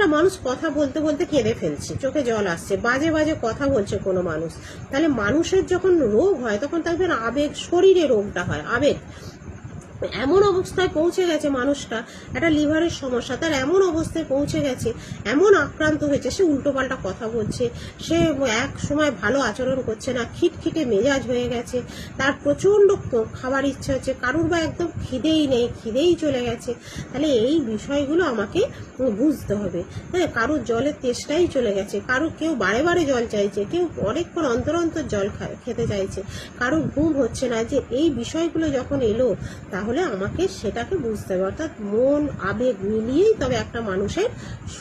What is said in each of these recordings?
একটা মানুষ কথা বলতে বলতে কেঁদে ফেলছে, চোখে জল আসছে, বাজে বাজে কথা বলছে কোনো মানুষ, তাহলে মানুষের যখন রোগ হয় তখন দেখবেন আবেগ, শরীরে রোগটা হয়, আবেগ। এমন অবস্থায় পৌঁছে গেছে মানুষটা, একটা লিভারের সমস্যা, তার এমন অবস্থায় পৌঁছে গেছে, এমন আক্রান্ত হয়েছে, সে উল্টোপাল্টা কথা বলছে, সে এক সময় ভালো আচরণ করছে না, খিটখিটে মেজাজ হয়ে গেছে, তার প্রচণ্ড খাবার ইচ্ছা হচ্ছে, কারুর বা একদম খিদেই নেই, খিদেই চলে গেছে। তাহলে এই বিষয়গুলো আমাকে বুঝতে হবে। হ্যাঁ, কারুর জলের তেষ্টাই চলে গেছে, কেউ বারে বারে জল চাইছে, কেউ অনেকক্ষণ অন্তর অন্তর জল খেতে চাইছে, কারো ঘুম হচ্ছে না, যে এই বিষয়গুলো যখন এলো তাহলে আমাকে সেটাকে বুঝতে হবে। অর্থাৎ মন আবেগ মিলিয়েই তবে একটা মানুষের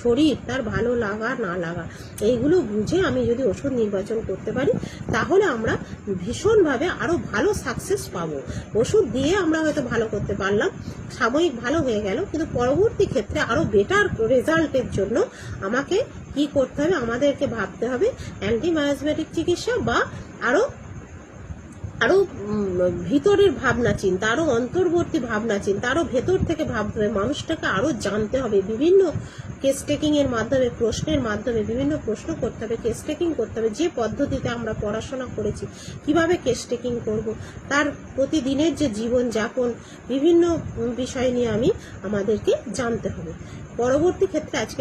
শরীর, তার ভালো লাগা না লাগা, এইগুলো বুঝে আমি যদি ওষুধ নির্বাচন করতে পারি তাহলে আমরা ভীষণভাবে আরো ভালো সাকসেস পাবো। ওষুধ দিয়ে আমরা হয়তো ভালো করতে পারলাম, সাময়িক ভালো হয়ে গেল, কিন্তু পরবর্তী ক্ষেত্রে আরো বেটার রেজাল্টের জন্য আমাকে কি করতে হবে, আমাদেরকে ভাবতে হবে অ্যান্টিমায়াজমেটিক চিকিৎসা বা আরো ভিতরের ভাবনা চিন্তা, আরো অন্তর্বর্তী ভাবনা চিন্তা, আরো ভেতর থেকে ভাবতে হবে, মানুষটাকে আরো জানতে হবে, বিভিন্ন কেস টেকিং এর মাধ্যমে, প্রশ্নের মাধ্যমে বিভিন্ন প্রশ্ন করতে হবে, কেস টেকিং করতে হবে, যে পদ্ধতিতে আমরা পড়াশোনা করেছি কিভাবে কেস টেকিং করব, তার প্রতিদিনের যে জীবন যাপন, বিভিন্ন বিষয় নিয়ে আমাদেরকে জানতে হবে। পরবর্তী ক্ষেত্রে আজকে